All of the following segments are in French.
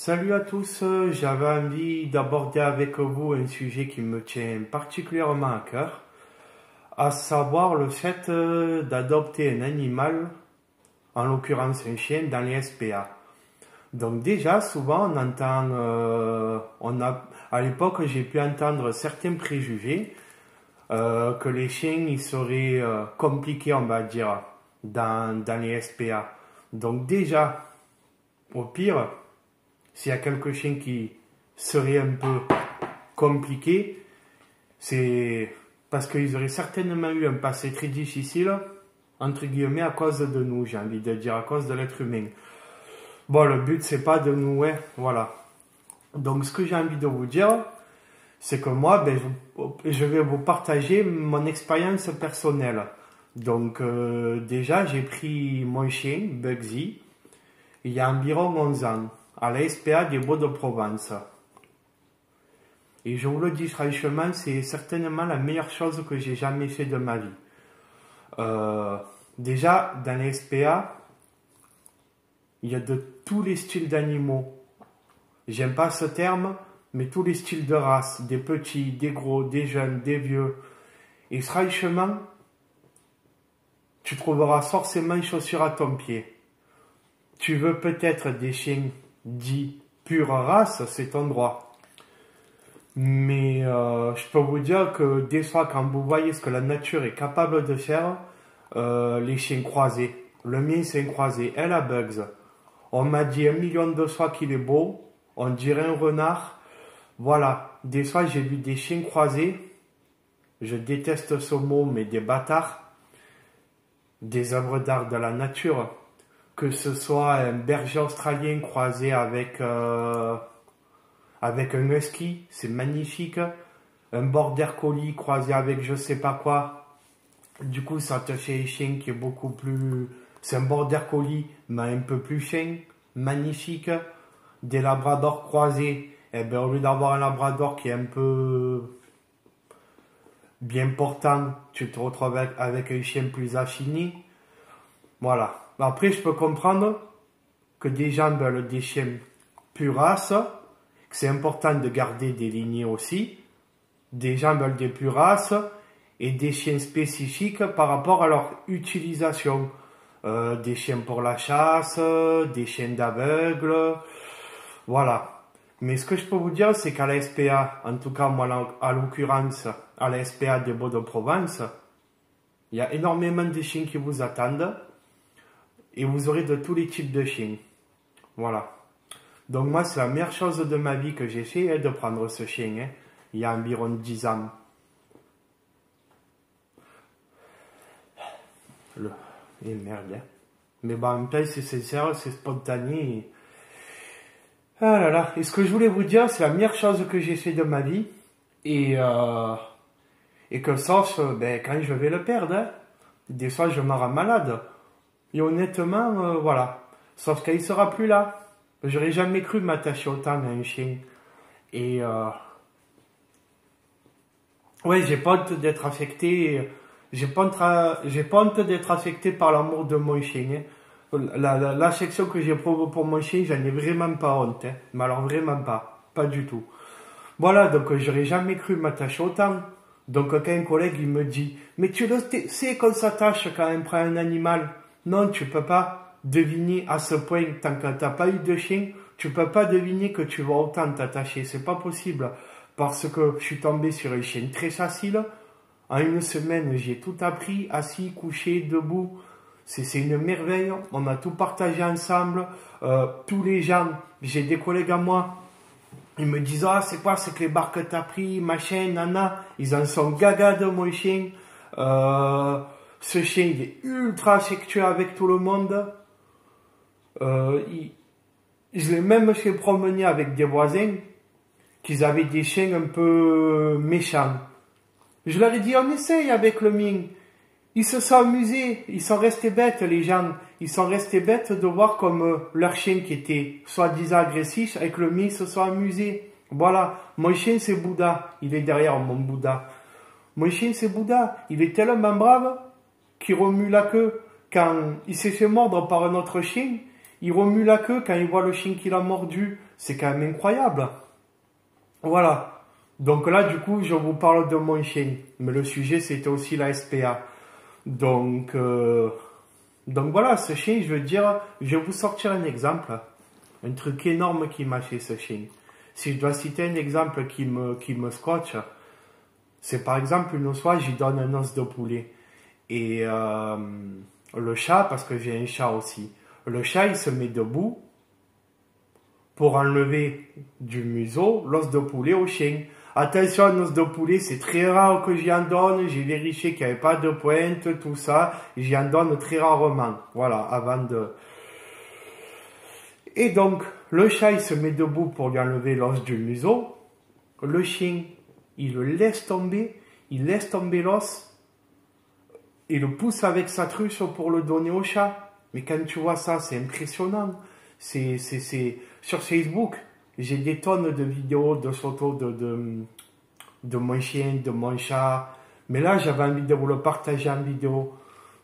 Salut à tous, j'avais envie d'aborder avec vous un sujet qui me tient particulièrement à cœur, à savoir le fait d'adopter un animal, en l'occurrence un chien, dans les SPA. Donc déjà, souvent on entend, à l'époque j'ai pu entendre certains préjugés, que les chiens ils seraient compliqués, on va dire, dans les SPA. Donc déjà, au pire, s'il y a quelques chiens qui seraient un peu compliqués, c'est parce qu'ils auraient certainement eu un passé très difficile, entre guillemets, à cause de nous, j'ai envie de dire, à cause de l'être humain. Bon, le but, c'est pas de nous, ouais, voilà. Donc, ce que j'ai envie de vous dire, c'est que moi, je vais vous partager mon expérience personnelle. Donc, déjà, j'ai pris mon chien, Bugsy, il y a environ 11 ans, à la SPA des Baux-de-Provence. Et je vous le dis franchement, c'est certainement la meilleure chose que j'ai jamais fait de ma vie. Déjà, dans les SPA, il y a de tous les styles d'animaux. J'aime pas ce terme, mais tous les styles de race, des petits, des gros, des jeunes, des vieux. Et franchement, tu trouveras forcément une chaussure à ton pied. Tu veux peut-être des chiens dits pure race, c'est ton droit. Mais je peux vous dire que des fois, quand vous voyez ce que la nature est capable de faire, les chiens croisés, le mien c'est un croisé, elle a Bugs. On m'a dit 1 million de fois qu'il est beau, on dirait un renard. Voilà, des fois j'ai vu des chiens croisés, je déteste ce mot, mais des bâtards, des œuvres d'art de la nature. Que ce soit un berger australien croisé avec un husky, c'est magnifique. Un border collie croisé avec je sais pas quoi. Du coup, ça te fait un chien qui est beaucoup plus... C'est un border collie, mais un peu plus fin, magnifique. Des labradors croisés. Eh ben, au lieu d'avoir un labrador qui est un peu bien portant, tu te retrouves avec un chien plus affiné. Voilà. Après, je peux comprendre que des gens veulent des chiens pure race, que c'est important de garder des lignées aussi. Des gens veulent des pure races et des chiens spécifiques par rapport à leur utilisation. Des chiens pour la chasse, des chiens d'aveugle, voilà. Mais ce que je peux vous dire, c'est qu'à la SPA, en tout cas moi, à l'occurrence, à la SPA des Baux-de-Provence, il y a énormément de chiens qui vous attendent. Et vous aurez de tous les types de chiens. Voilà. Donc moi, c'est la meilleure chose de ma vie que j'ai fait, de prendre ce chien, il y a environ 10 ans. Et merde. Mais bon, en même temps, c'est sincère, c'est spontané. Ah là là. Et ce que je voulais vous dire, c'est la meilleure chose que j'ai fait de ma vie. Et que sauf, quand je vais le perdre, des fois, je me rends malade. Et honnêtement, voilà. Sauf qu'il sera plus là. J'aurais jamais cru m'attacher autant à un chien. Et ouais, j'ai pas honte d'être affecté. J'ai pas honte d'être affecté par l'amour de mon chien. L'affection que j'éprouve pour mon chien, j'en ai vraiment pas honte. Mais alors vraiment pas. Pas du tout. Voilà, donc j'aurais jamais cru m'attacher autant. Donc quand un collègue il me dit, mais tu le sais qu'on s'attache quand on prend un animal. Non, tu peux pas deviner à ce point, tant que t'as pas eu de chien, tu peux pas deviner que tu vas autant t'attacher. C'est pas possible. Parce que je suis tombé sur un chien très facile. En 1 semaine, j'ai tout appris, assis, couché, debout. C'est une merveille. On a tout partagé ensemble. Tous les gens, j'ai des collègues à moi, ils me disent, ah, c'est quoi, c'est que les barres que t'as pris, machin, nana. Ils en sont gaga de mon chien. Ce chien, il est ultra affectueux avec tout le monde. Je l'ai même fait promener avec des voisins qui avaient des chiens un peu méchants. Je leur ai dit, on essaye avec le mien. Ils se sont amusés. Ils sont restés bêtes, les gens. Ils sont restés bêtes de voir comme leur chien qui était soi-disant agressif, avec le mien, ils se sont amusés. Voilà. Mon chien, c'est Bouddha. Il est derrière mon Bouddha. Mon chien, c'est Bouddha. Il est tellement brave qui remue la queue. Quand il s'est fait mordre par un autre chien, il remue la queue quand il voit le chien qui l'a mordu. C'est quand même incroyable. Voilà. Donc là, du coup, je vous parle de mon chien. Mais le sujet, c'était aussi la SPA. Donc voilà, ce chien, je veux dire, je vais vous sortir un exemple. Un truc énorme qui m'a fait ce chien. Si je dois citer un exemple qui me scotche, c'est par exemple une fois, j'y donne un os de poulet. Et le chat, parce que j'ai un chat aussi, le chat, il se met debout pour enlever du museau l'os de poulet au chien. Attention, l'os de poulet, c'est très rare que j'y en donne. J'ai vérifié qu'il n'y avait pas de pointe, tout ça. J'y en donne très rarement. Voilà, avant de... Et donc, le chat, il se met debout pour lui enlever l'os du museau. Le chien, il le laisse tomber. Il laisse tomber l'os. Il le pousse avec sa truche pour le donner au chat. Mais quand tu vois ça, c'est impressionnant. C'est sur Facebook, j'ai des tonnes de vidéos, de photos de mon chien, de mon chat. Mais là, j'avais envie de vous le partager en vidéo.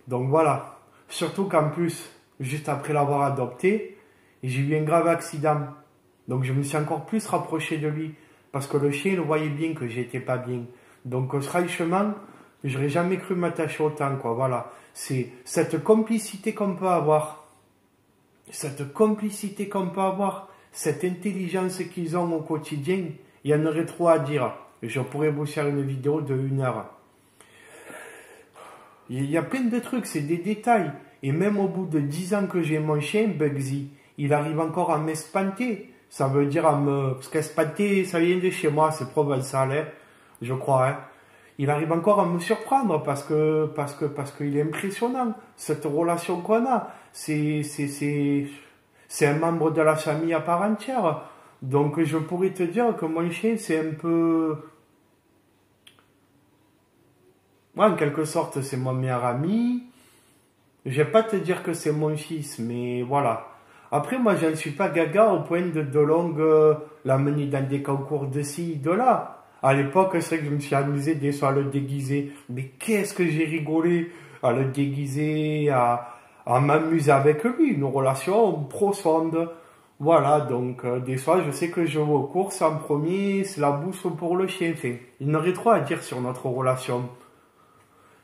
Donc voilà. Surtout qu'en plus, juste après l'avoir adopté, j'ai eu un grave accident. Donc je me suis encore plus rapproché de lui. Parce que le chien, il voyait bien que j'étais pas bien. Donc franchement, j'aurais jamais cru m'attacher autant, quoi. Voilà. C'est cette complicité qu'on peut avoir. Cette complicité qu'on peut avoir. Cette intelligence qu'ils ont au quotidien. Il y en aurait trop à dire. Je pourrais vous faire une vidéo de 1 heure. Il y a plein de trucs, c'est des détails. Et même au bout de 10 ans que j'ai mon chien, Bugsy, il arrive encore à m'espanter. Ça veut dire parce qu'espanter, ça vient de chez moi, c'est provençal, hein, je crois, hein. Il arrive encore à me surprendre parce qu'il est impressionnant. Cette relation qu'on a, c'est un membre de la famille à part entière. Donc je pourrais te dire que mon chien, c'est un peu... Ouais, en quelque sorte, c'est mon meilleur ami. Je vais pas te dire que c'est mon fils, mais voilà. Après, moi, je ne suis pas gaga au point de longue l'amener dans des concours de ci, de là. À l'époque, c'est vrai que je me suis amusé des fois à le déguiser. Mais qu'est-ce que j'ai rigolé à le déguiser, à m'amuser avec lui. Une relation profonde. Voilà, donc des fois, je sais que je vais aux courses en premier, c'est la bouffe pour le chien. Enfin, il n'aurait trop à dire sur notre relation.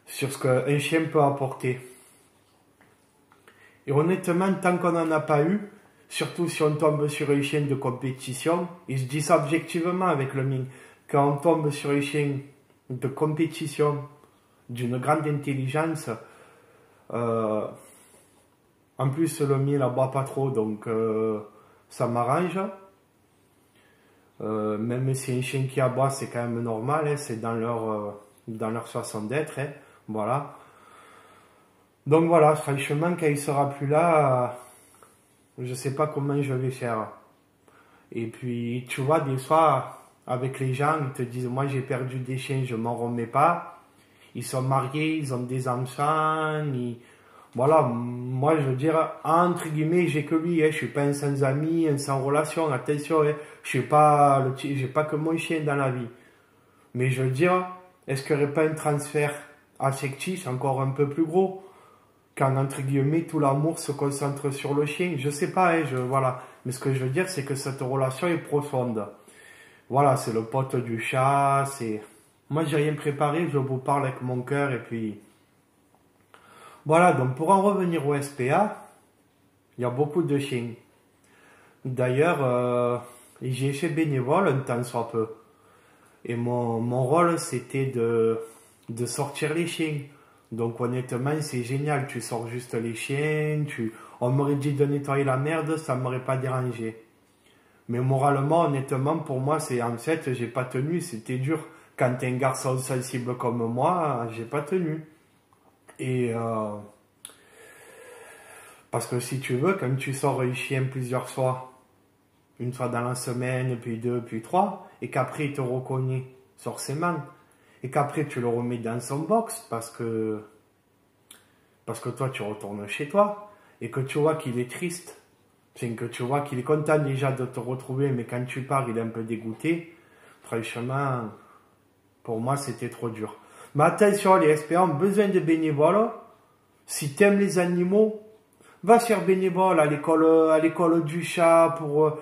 Sur ce qu'un chien peut apporter. Et honnêtement, tant qu'on n'en a pas eu, surtout si on tombe sur un chien de compétition, et je dis ça objectivement avec le mien, quand on tombe sur un chien de compétition, d'une grande intelligence, en plus le mien n'aboie pas trop, donc ça m'arrange. Même si un chien qui aboie, c'est quand même normal, hein, c'est dans leur façon d'être, hein, voilà. Donc voilà, franchement, quand il sera plus là, je sais pas comment je vais faire. Et puis, tu vois, des fois, avec les gens, ils te disent, moi j'ai perdu des chiens, je m'en remets pas. Ils sont mariés, ils ont des enfants. Voilà, moi je veux dire, entre guillemets, j'ai que lui, hein, je suis pas un sans ami, un sans relation, attention, hein, j'ai pas que mon chien dans la vie. Mais je veux dire, est-ce qu'il n'y aurait pas un transfert affectif encore un peu plus gros? Quand, entre guillemets, tout l'amour se concentre sur le chien. Je sais pas, hein, voilà. Mais ce que je veux dire, c'est que cette relation est profonde. Voilà, c'est le pote du chat, c'est... Moi, j'ai rien préparé, je vous parle avec mon cœur, et puis... Voilà, donc pour en revenir au SPA, il y a beaucoup de chiens. D'ailleurs, j'ai fait bénévole un temps soit peu. Et mon rôle, c'était de sortir les chiens. Donc honnêtement, c'est génial. Tu sors juste les chiens. On m'aurait dit de nettoyer la merde, ça m'aurait pas dérangé. Mais moralement, honnêtement, pour moi, c'est en fait, j'ai pas tenu. C'était dur. Quand t'es un garçon sensible comme moi, j'ai pas tenu. Et parce que si tu veux, quand tu sors un chien plusieurs fois, une fois dans la semaine, puis 2, puis 3, et qu'après il te reconnaît forcément, et qu'après tu le remets dans son box parce que toi tu retournes chez toi, et que tu vois qu'il est triste, c'est que tu vois qu'il est content déjà de te retrouver, mais quand tu pars il est un peu dégoûté. Franchement, pour moi c'était trop dur. Mais attention, les SPA ont besoin de bénévoles. Si tu aimes les animaux, Va faire bénévole à l'école du chat, au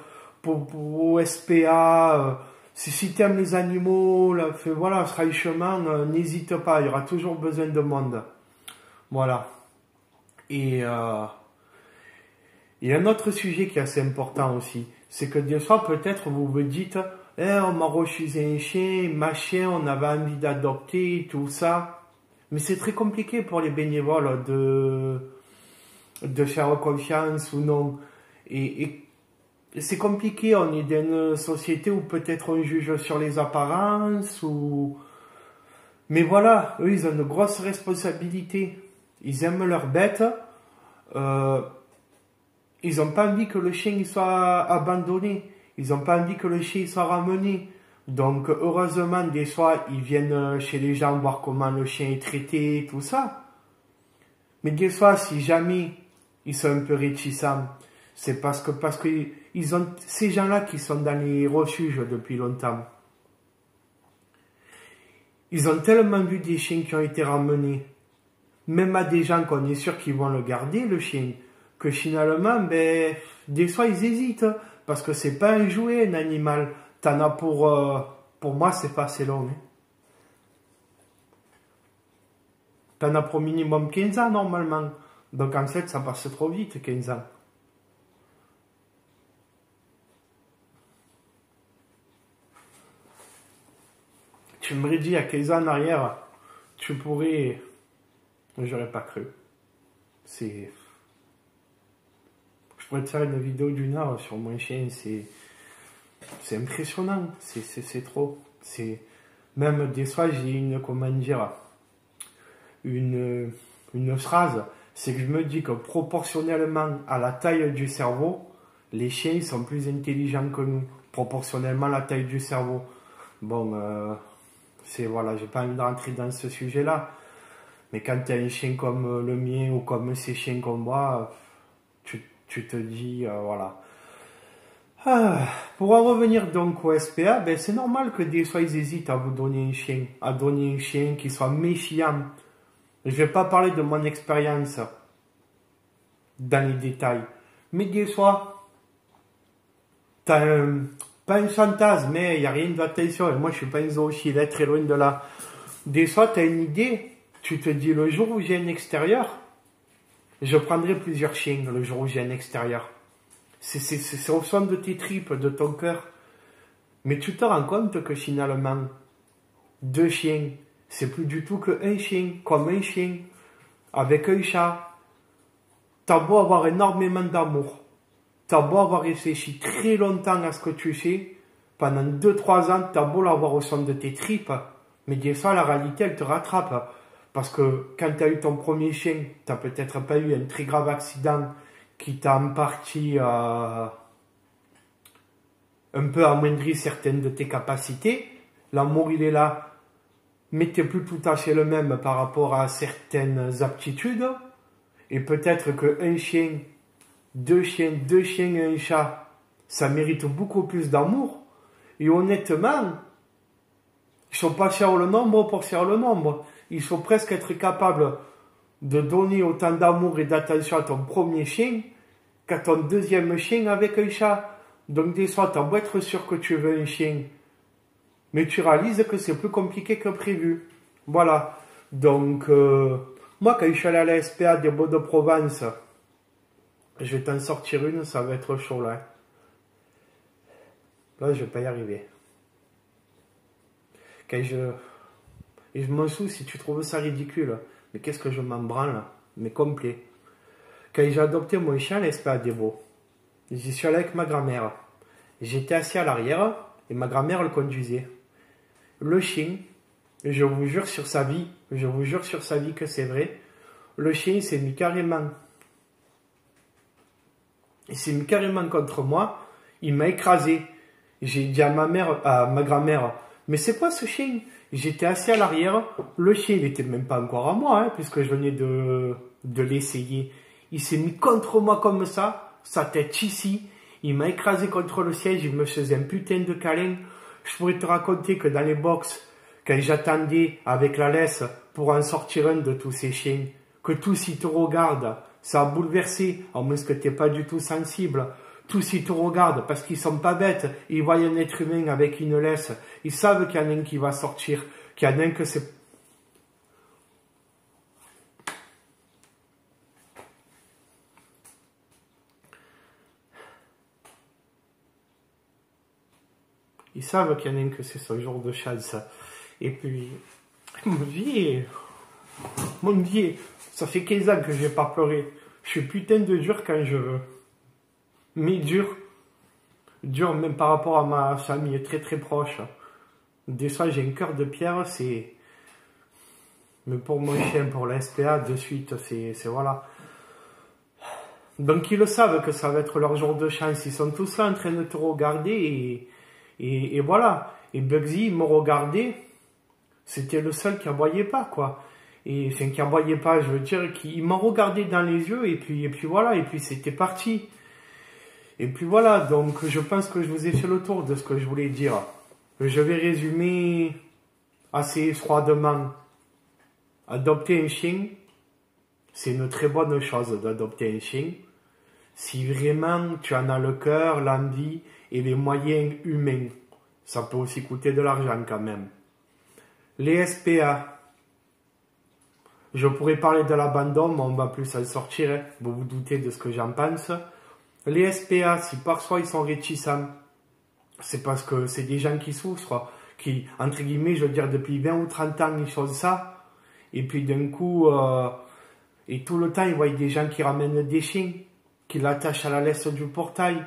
SPA. Si tu aimes les animaux, là, voilà, franchement, n'hésite pas, il y aura toujours besoin de monde. Voilà. Et il y a un autre sujet qui est assez important aussi, c'est que des fois, peut-être, vous vous dites, on m'a refusé un chien, ma chien, on avait envie d'adopter, tout ça. Mais c'est très compliqué pour les bénévoles de faire confiance ou non. Et c'est compliqué, on est dans une société où peut-être on juge sur les apparences ou... Mais voilà, eux, ils ont de grosses responsabilités. Ils aiment leurs bêtes. Ils n'ont pas envie que le chien il soit abandonné. Ils n'ont pas envie que le chien il soit ramené. Donc, heureusement, des fois, ils viennent chez les gens voir comment le chien est traité, tout ça. Mais des fois, si jamais ils sont un peu réticents, c'est parce que ils ont ces gens-là qui sont dans les refuges depuis longtemps. Ils ont tellement vu des chiens qui ont été ramenés, même à des gens qu'on est sûr qu'ils vont le garder, le chien, que finalement, ben, des fois ils hésitent, parce que c'est pas un jouet, un animal. T'en as pour moi, c'est pas assez long. Hein. T'en as pour minimum 15 ans normalement. Donc en fait, ça passe trop vite, 15 ans. Tu m'aurais dit à 15 ans en arrière, tu pourrais... J'aurais pas cru. Je pourrais te faire une vidéo d'une heure sur mon chien, c'est impressionnant, c'est trop. Même des fois, j'ai une phrase, c'est que je me dis que proportionnellement à la taille du cerveau, les chiens sont plus intelligents que nous, proportionnellement à la taille du cerveau. Bon, voilà, j'ai pas envie de rentrer dans ce sujet-là, mais quand tu as un chien comme le mien ou comme ces chiens qu'on voit, tu te dis, voilà. Pour en revenir donc au SPA, ben c'est normal que des fois ils hésitent à vous donner un chien qui soit méfiant. Je vais pas parler de mon expérience dans les détails, mais des fois, t'as pas un fantasme, mais il n'y a rien d'attention, et moi je suis pas un zoophile, très loin de là. Des fois, tu as une idée, tu te dis le jour où j'ai un extérieur, je prendrai plusieurs chiens le jour où j'ai un extérieur. C'est au fond de tes tripes, de ton cœur. Mais tu te rends compte que finalement, 2 chiens, c'est plus du tout qu'un chien, comme un chien, avec un chat. T'as beau avoir énormément d'amour, t'as beau avoir réfléchi très longtemps à ce que tu fais, pendant 2-3 ans, t'as beau l'avoir au fond de tes tripes, mais des fois, la réalité, elle te rattrape. Parce que quand t'as eu ton premier chien, t'as peut-être pas eu un très grave accident qui t'a en partie un peu amoindri certaines de tes capacités. L'amour, il est là, mais t'es plus tout à fait le même par rapport à certaines aptitudes. Et peut-être qu'un chien, 2 chiens et un chat, ça mérite beaucoup plus d'amour. Et honnêtement, il faut pas faire le nombre pour faire le nombre. Il faut presque être capable de donner autant d'amour et d'attention à ton premier chien qu'à ton deuxième chien avec un chat. Donc des fois, tu as beau être sûr que tu veux un chien, mais tu réalises que c'est plus compliqué que prévu. Voilà. Donc, moi, quand je suis allé à la SPA des Beaux de Provence, je vais t'en sortir une, ça va être chaud là. Là, je vais pas y arriver. Et je m'en fous si tu trouves ça ridicule. Mais qu'est-ce que je m'en branle, mais complet. Quand j'ai adopté mon chien à l'SPA des Beaux, j'y suis allé avec ma grand-mère. J'étais assis à l'arrière et ma grand-mère le conduisait. Le chien, je vous jure sur sa vie que c'est vrai, le chien s'est mis carrément contre moi, il m'a écrasé. J'ai dit à ma grand-mère, mais c'est quoi ce chien? J'étais assis à l'arrière, le chien il était même pas encore à moi, hein, puisque je venais de l'essayer. Il s'est mis contre moi comme ça, sa tête ici, il m'a écrasé contre le siège, il me faisait un putain de câlin. Je pourrais te raconter que dans les box, quand j'attendais avec la laisse pour en sortir un de tous ces chiens, que tous ils te regardent, ça a bouleversé, à moins que tu n'es pas du tout sensible. Tous ils te regardent parce qu'ils sont pas bêtes. Ils voient un être humain avec une laisse. Ils savent qu'il y en a un qui va sortir, qu'il y en a un que c'est... Ils savent qu'il y en a un que c'est ce jour de chance. Et puis, mon Dieu, ça fait 15 ans que j'ai pas pleuré. Je suis putain de dur quand je veux. Mais dur même par rapport à ma famille très très proche. Des fois j'ai un cœur de pierre, c'est... Mais pour mon chien, pour la SPA, de suite, c'est voilà. Donc ils le savent que ça va être leur jour de chance. Ils sont tous là en train de te regarder et voilà. Et Bugsy, il me regardait. C'était le seul qui aboyait pas, quoi. Et enfin, qui aboyait pas, je veux dire, qu'il m'a regardé dans les yeux et puis voilà. Et puis c'était parti. Et puis voilà, donc je pense que je vous ai fait le tour de ce que je voulais dire. Je vais résumer assez froidement. Adopter un chien, c'est une très bonne chose d'adopter un chien. Si vraiment tu en as le cœur, l'envie et les moyens humains. Ça peut aussi coûter de l'argent quand même. Les SPA. Je pourrais parler de l'abandon, mais on va plus s'en sortir. Hein. Vous vous doutez de ce que j'en pense. Les SPA, si parfois ils sont réticents, c'est parce que c'est des gens qui souffrent, qui, entre guillemets, je veux dire, depuis 20 ou 30 ans, ils font ça. Et puis d'un coup, et tout le temps, ils voient des gens qui ramènent des chiens, qui l'attachent à la laisse du portail.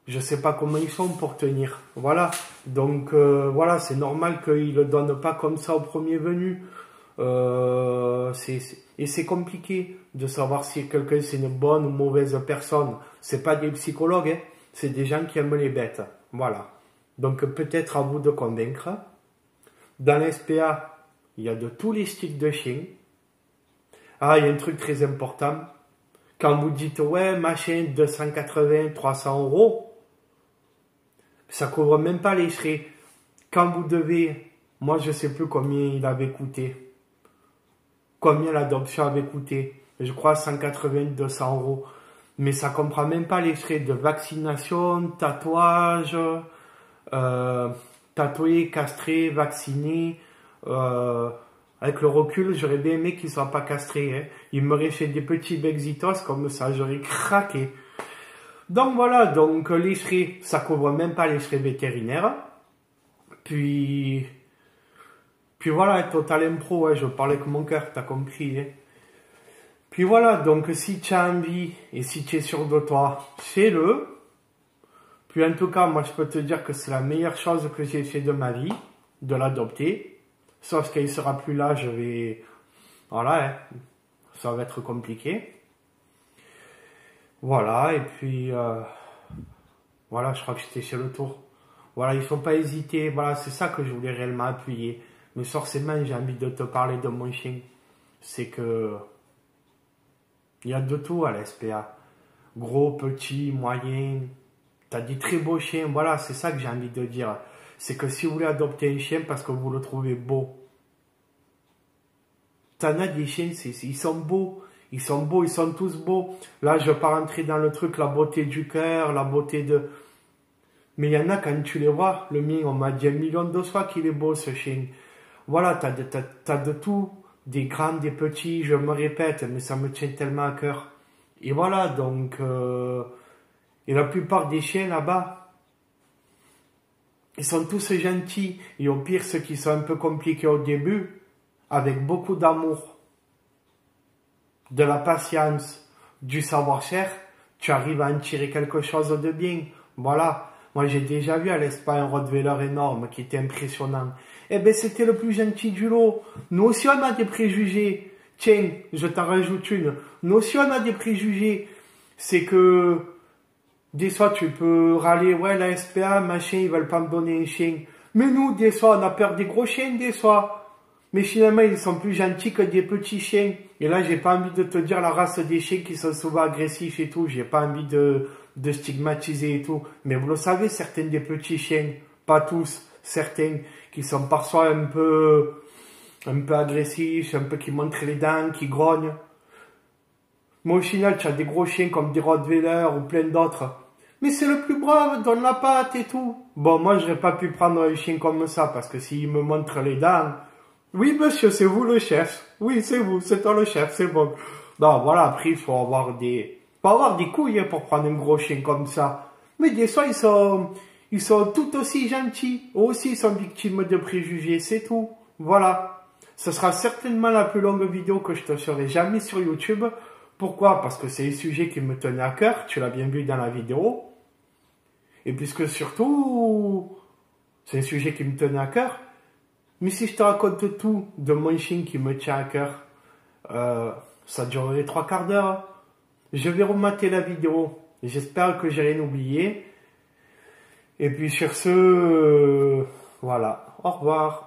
Je sais pas comment ils font pour tenir. Voilà. Donc, voilà, c'est normal qu'ils le donnent pas comme ça au premier venu. Et c'est compliqué de savoir si quelqu'un c'est une bonne ou mauvaise personne. C'est pas des psychologues, hein. C'est des gens qui aiment les bêtes. Voilà. Donc peut-être à vous de convaincre. Dans l'SPA, il y a de tous les styles de chiens. Ah, il y a un truc très important. Quand vous dites, ouais, machin, 280, 300 euros, ça couvre même pas les frais. Quand vous devez, moi je sais plus combien il avait coûté. Combien l'adoption avait coûté. Je crois 180, 200 euros. Mais ça comprend même pas les frais de vaccination, tatouage, tatoué, castré, vacciné. Avec le recul, j'aurais bien aimé qu'il soit pas castré. Hein. Il m'aurait fait des petits bexitos comme ça, j'aurais craqué. Donc voilà, donc les frais, ça couvre même pas les frais vétérinaires. Puis voilà, Total Impro, ouais, je parlais avec mon cœur, t'as compris. Hein. Puis voilà, donc si tu as envie et si tu es sûr de toi, fais-le. Puis en tout cas, moi je peux te dire que c'est la meilleure chose que j'ai fait de ma vie, de l'adopter. Sauf qu'il sera plus là, je vais... Voilà, hein, ça va être compliqué. Voilà, et puis... voilà, je crois que j'étais sur le tour. Voilà, il ne faut pas hésiter. Voilà, c'est ça que je voulais réellement appuyer. Mais forcément, j'ai envie de te parler de mon chien. C'est que... Il y a de tout à la SPA. Gros, petit, moyen. T'as des très beaux chiens. Voilà, c'est ça que j'ai envie de dire. C'est que si vous voulez adopter un chien parce que vous le trouvez beau. T'en as des chiens, ils sont beaux. Ils sont beaux, ils sont tous beaux. Là, je ne vais pas rentrer dans le truc, la beauté du cœur, la beauté de... Mais il y en a, quand tu les vois, le mien, on m'a dit 1 million de fois qu'il est beau, ce chien. Voilà, t'as de tout. Des grands, des petits, je me répète, mais ça me tient tellement à cœur. Et voilà, donc... et la plupart des chiens là-bas, ils sont tous gentils. Et au pire, ceux qui sont un peu compliqués au début, avec beaucoup d'amour, de la patience, du savoir-faire, tu arrives à en tirer quelque chose de bien. Voilà. Moi, j'ai déjà vu à l'Espagne un Rottweiler énorme qui était impressionnant. Eh ben, c'était le plus gentil du lot. Nous aussi, on a des préjugés. Tiens, je t'en rajoute une. Nous aussi, on a des préjugés. C'est que, des fois, tu peux râler, ouais, la SPA, machin, ils veulent pas me donner un chien. Mais nous, des fois, on a peur des gros chiens, des fois. Mais finalement, ils sont plus gentils que des petits chiens. Et là, j'ai pas envie de te dire la race des chiens qui sont souvent agressifs et tout. J'ai pas envie de stigmatiser et tout. Mais vous le savez, certains des petits chiens, pas tous, certains qui sont parfois un peu agressifs, un peu qui montrent les dents, qui grognent. Mais au final, tu as des gros chiens comme des Rottweiler ou plein d'autres. Mais c'est le plus brave, donne la patte et tout. Bon, moi, j'aurais pas pu prendre un chien comme ça, parce que s'il me montre les dents, oui, monsieur, c'est vous le chef. Oui, c'est vous, c'est toi le chef, c'est bon. Non, voilà, après, il faut avoir des couilles hein, pour prendre un gros chien comme ça. Mais des fois, ils sont tout aussi gentils. Aussi, ils sont victimes de préjugés, c'est tout. Voilà. Ce sera certainement la plus longue vidéo que je te ferai jamais sur YouTube. Pourquoi? Parce que c'est un sujet qui me tenait à cœur. Tu l'as bien vu dans la vidéo. Et puisque surtout, c'est un sujet qui me tenait à cœur. Mais si je te raconte tout de mon chien qui me tient à cœur, ça durerait 3/4 d'heure. Je vais remater la vidéo. J'espère que j'ai rien oublié. Et puis sur ce, voilà. Au revoir.